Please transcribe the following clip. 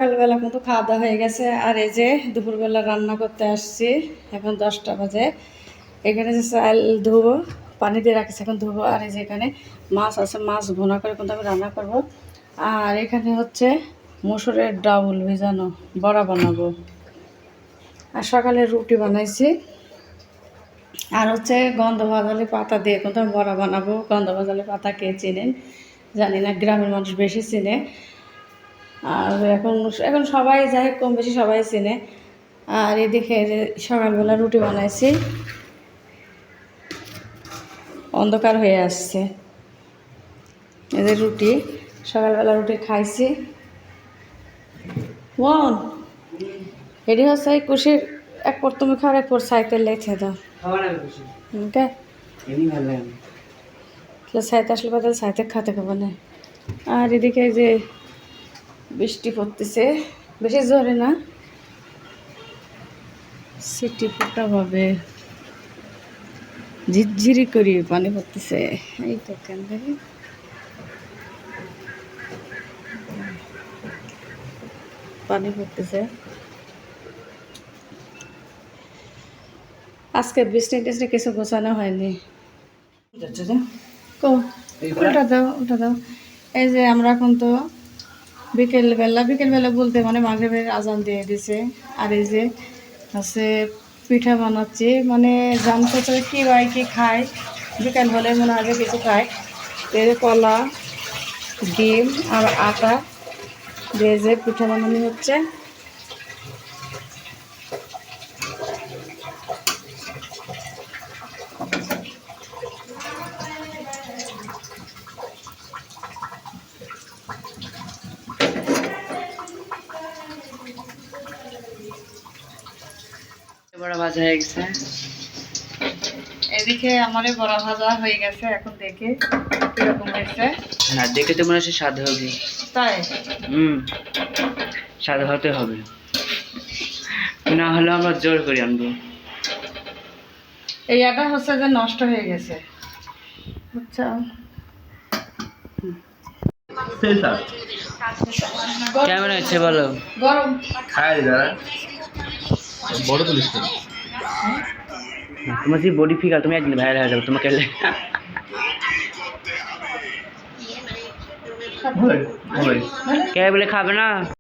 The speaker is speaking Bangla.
সকালবেলা কিন্তু খাওয়া দাওয়া হয়ে গেছে। আর এই যে দুপুরবেলা রান্না করতে আসছি, এখন 10টা বাজে। এখানে যে চাল ধুবো, পানি দিয়ে রাখছি, এখন ধুবো। আর এই যে এখানে মাছ আছে, মাছ ভুনা করে কিন্তু আমি রান্না করবো। আর এখানে হচ্ছে মসুরের ডাউল ভেজানো বড়া বানাবো। আর সকালে রুটি বানাইছি। আর হচ্ছে গন্ধভাজালি পাতা দিয়ে কিন্তু আমি বড়া বানাবো। গন্ধভাজালি পাতা কে চেনেন জানি না, গ্রামের মানুষ বেশি চেনে। আর এখন এখন সবাই যাই কম বেশি সবাই চেনে। আর এদিকে সকালবেলা রুটি বানাইছি, অন্ধকার হয়ে আসছে। এদের রুটি সকালবেলা রুটি খাইছি। মন এটি হচ্ছে কুশির এক পর তুমি খাওয়ার এক পর সাইতে লেখে দাও। ওকে সাইতে আসলে কথা সাইতে খাতে খাবো না। আর এদিকে যে বৃষ্টি পড়তেছে, বেশি জোরে না, সিটি ফোটা ভাবে ঝিরঝিরি করি পানি পড়তেছে। এই তো কেন দেখি পানি পড়তেছে। আজকে বৃষ্টি টিষ্টি কিছু গোছানো হয়নি। উল্টা দাও উল্টা দাও। এই যে আমরা এখন তো বিকেলবেলা বলতে মানে মাগরিবের আজান দিয়ে দিছে। আর এই যে হচ্ছে পিঠা বানাচ্ছি, মানে জানতে চাই কী হয় কী খায়। বিকেল হলে মনে হয় কিছু খায়। এই যে কলা, ডিম আর আটা দিয়ে যে পিঠা বানানো হচ্ছে। বড়া ভাজা হয়ে গেছে। এদিকে আমারই বড়া ভাজা হয়ে গেছে, এখন দেখে কিরকম হয়েছে। না দেখে তো মনে হচ্ছে স্বাদ হবে। তাই স্বাদ হতে হবে, না হলে আমরা জোর করে আনবো। এই আটা হচ্ছে যে নষ্ট হয়ে গেছে, বুঝছো? কেমন হচ্ছে বলো? গরম খাই দাদা বড় তুলিস না। তোমার যে বডি ফিগার, তুমি একদিন ভাইরাল হয়ে যাবে তোমাকে। কে বলে খাবে না?